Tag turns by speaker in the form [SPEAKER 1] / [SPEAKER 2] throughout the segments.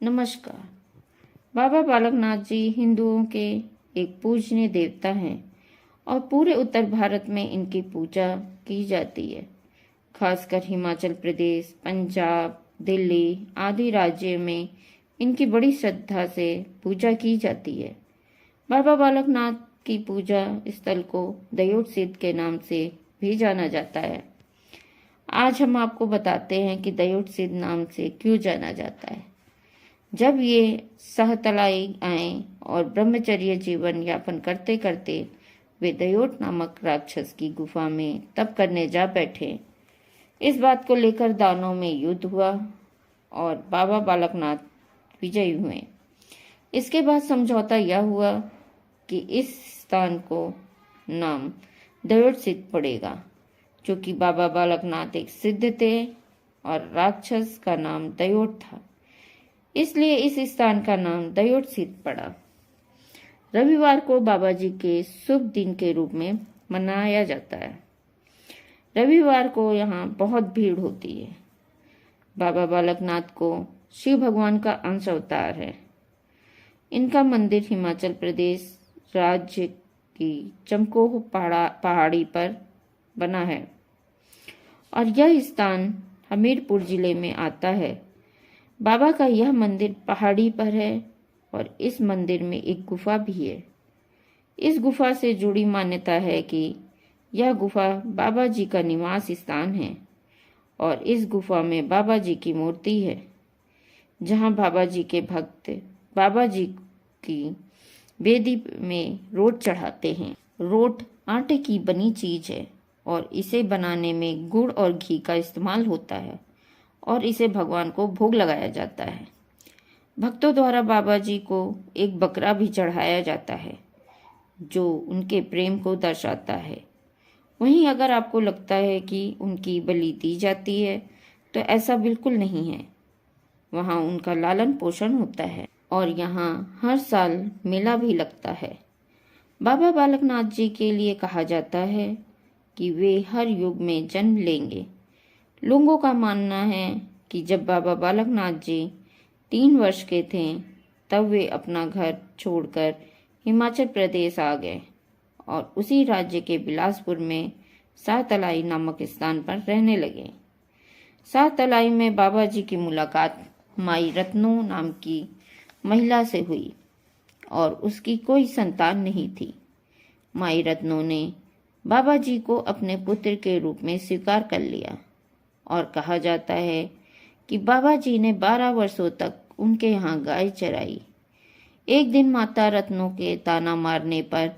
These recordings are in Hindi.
[SPEAKER 1] नमस्कार। बाबा बालकनाथ जी हिंदुओं के एक पूजनीय देवता हैं और पूरे उत्तर भारत में इनकी पूजा की जाती है। खासकर हिमाचल प्रदेश, पंजाब, दिल्ली आदि राज्यों में इनकी बड़ी श्रद्धा से पूजा की जाती है। बाबा बालकनाथ की पूजा स्थल को दयोट सिद्ध के नाम से भी जाना जाता है। आज हम आपको बताते हैं कि दयोट सिद्ध नाम से क्यों जाना जाता है। जब ये सहतलाई आए और ब्रह्मचर्य जीवन यापन करते करते वे दयोट नामक राक्षस की गुफा में तप करने जा बैठे। इस बात को लेकर दानों में युद्ध हुआ और बाबा बालकनाथ विजयी हुए। इसके बाद समझौता यह हुआ कि इस स्थान को नाम दयोट सिद्ध पड़ेगा, क्योंकि बाबा बालकनाथ एक सिद्ध थे और राक्षस का नाम दयोट था। इसलिए इस स्थान का नाम दयोट सिद्ध पड़ा। रविवार को बाबा जी के शुभ दिन के रूप में मनाया जाता है। रविवार को यहाँ बहुत भीड़ होती है। बाबा बालकनाथ को शिव भगवान का अंश अवतार है। इनका मंदिर हिमाचल प्रदेश राज्य की चमकोह पहाड़ी पर बना है और यह स्थान हमीरपुर जिले में आता है। बाबा का यह मंदिर पहाड़ी पर है और इस मंदिर में एक गुफा भी है। इस गुफा से जुड़ी मान्यता है कि यह गुफा बाबा जी का निवास स्थान है और इस गुफा में बाबा जी की मूर्ति है, जहां बाबा जी के भक्त बाबा जी की वेदी में रोट चढ़ाते हैं। रोट आटे की बनी चीज है और इसे बनाने में गुड़ और घी का इस्तेमाल होता है और इसे भगवान को भोग लगाया जाता है। भक्तों द्वारा बाबा जी को एक बकरा भी चढ़ाया जाता है, जो उनके प्रेम को दर्शाता है। वहीं अगर आपको लगता है कि उनकी बलि दी जाती है, तो ऐसा बिल्कुल नहीं है। वहाँ उनका लालन पोषण होता है और यहाँ हर साल मेला भी लगता है। बाबा बालकनाथ जी के लिए कहा जाता है कि वे हर युग में जन्म लेंगे। लोगों का मानना है कि जब बाबा बालकनाथ जी 3 वर्ष के थे, तब वे अपना घर छोड़कर हिमाचल प्रदेश आ गए और उसी राज्य के बिलासपुर में सातलाई नामक स्थान पर रहने लगे। सातलाई में बाबा जी की मुलाकात माई रत्नो नाम की महिला से हुई और उसकी कोई संतान नहीं थी। माई रत्नो ने बाबा जी को अपने पुत्र के रूप में स्वीकार कर लिया और कहा जाता है कि बाबा जी ने 12 वर्षों तक उनके यहाँ गाय चराई। एक दिन माता रत्नों के ताना मारने पर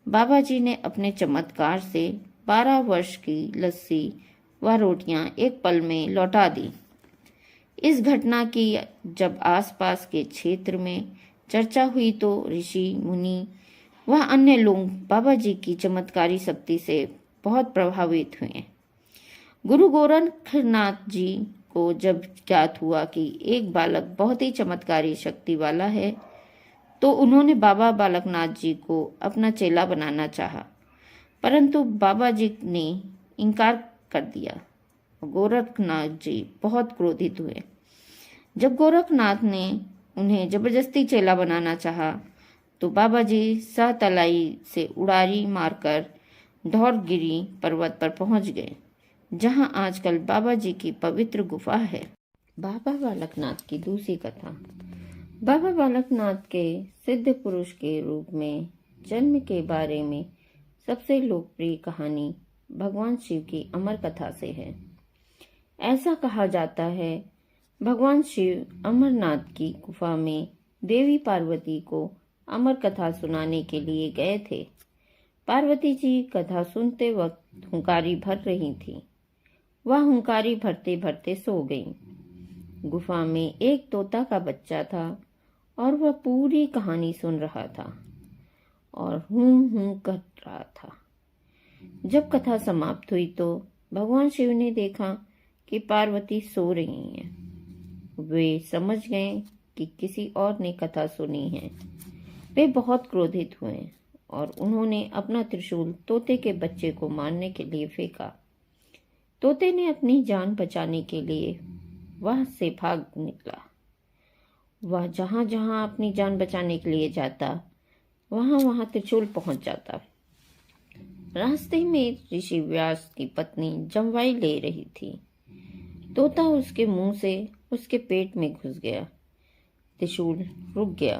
[SPEAKER 1] बाबा जी ने अपने चमत्कार से 12 वर्ष की लस्सी व रोटियां एक पल में लौटा दी। इस घटना की जब आसपास के क्षेत्र में चर्चा हुई तो ऋषि मुनि व अन्य लोग बाबा जी की चमत्कारी शक्ति से बहुत प्रभावित हुए। गुरु गोरखनाथ जी को जब ज्ञात हुआ कि एक बालक बहुत ही चमत्कारी शक्ति वाला है, तो उन्होंने बाबा बालकनाथ जी को अपना चेला बनाना चाहा, परंतु बाबा जी ने इनकार कर दिया। गोरखनाथ जी बहुत क्रोधित हुए। जब गोरखनाथ ने उन्हें जबरदस्ती चेला बनाना चाहा, तो बाबा जी सहतलाई से उड़ारी मारकर धौलगिरी पर्वत पर पहुंच गए, जहां आजकल बाबा जी की पवित्र गुफा है। बाबा बालकनाथ की दूसरी कथा। बाबा बालकनाथ के सिद्ध पुरुष के रूप में जन्म के बारे में सबसे लोकप्रिय कहानी भगवान शिव की अमर कथा से है। ऐसा कहा जाता है, भगवान शिव अमरनाथ की गुफा में देवी पार्वती को अमर कथा सुनाने के लिए गए थे। पार्वती जी कथा सुनते वक्त हुंकारी भर रही थी। वह हुंकारी भरते भरते सो गई। गुफा में एक तोता का बच्चा था और वह पूरी कहानी सुन रहा था और हूं कर रहा था। जब कथा समाप्त हुई तो भगवान शिव ने देखा कि पार्वती सो रही हैं। वे समझ गए कि किसी और ने कथा सुनी है। वे बहुत क्रोधित हुए और उन्होंने अपना त्रिशूल तोते के बच्चे को मारने के लिए फेंका। तोते ने अपनी जान बचाने के लिए वहां से भाग निकला वह जहाँ जहाँ अपनी जान बचाने के लिए जाता, वहाँ वहाँ त्रिशूल पहुंच जाता। रास्ते में ऋषि व्यास की पत्नी जमवाई ले रही थी। तोता उसके मुंह से उसके पेट में घुस गया। त्रिशूल रुक गया,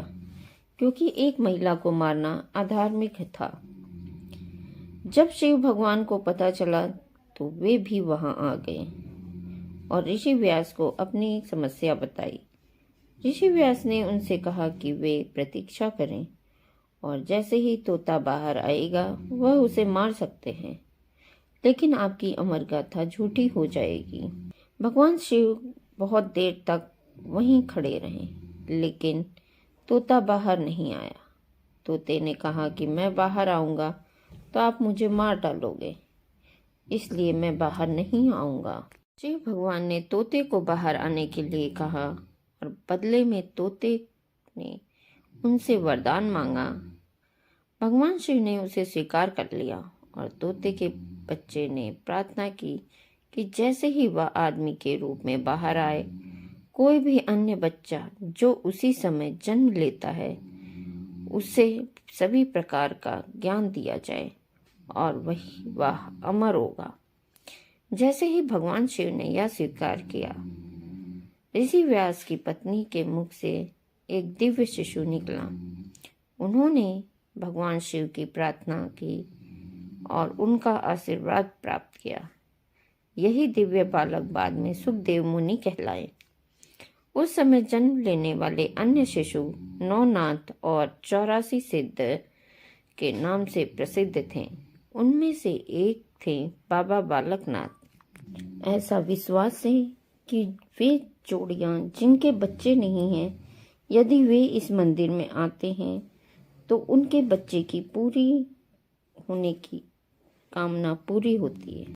[SPEAKER 1] क्योंकि एक महिला को मारना अधार्मिक था। जब शिव भगवान को पता चला तो वे भी वहां आ गए और ऋषि व्यास को अपनी समस्या बताई। ऋषि व्यास ने उनसे कहा कि वे प्रतीक्षा करें और जैसे ही तोता बाहर आएगा वह उसे मार सकते हैं, लेकिन आपकी अमर गाथा झूठी हो जाएगी। भगवान शिव बहुत देर तक वहीं खड़े रहे, लेकिन तोता बाहर नहीं आया। तोते ने कहा कि मैं बाहर आऊंगा तो आप मुझे मार डालोगे, इसलिए मैं बाहर नहीं आऊंगा। शिव भगवान ने तोते को बाहर आने के लिए कहा और बदले में तोते ने उनसे वरदान मांगा। भगवान शिव ने उसे स्वीकार कर लिया और तोते के बच्चे ने प्रार्थना की कि जैसे ही वह आदमी के रूप में बाहर आए, कोई भी अन्य बच्चा जो उसी समय जन्म लेता है उसे सभी प्रकार का ज्ञान दिया जाए और वह अमर होगा। जैसे ही भगवान शिव ने यह स्वीकार किया, ऋषि व्यास की पत्नी के मुख से एक दिव्य शिशु निकला। उन्होंने भगवान शिव की प्रार्थना की और उनका आशीर्वाद प्राप्त किया। यही दिव्य बालक बाद में सुखदेव मुनि कहलाए। उस समय जन्म लेने वाले अन्य शिशु नवनाथ और 84 सिद्ध के नाम से प्रसिद्ध थे। उनमें से एक थे बाबा बालकनाथ। ऐसा विश्वास है कि वे जोड़ियां जिनके बच्चे नहीं हैं, यदि वे इस मंदिर में आते हैं तो उनके बच्चे की पूरी होने की कामना पूरी होती है।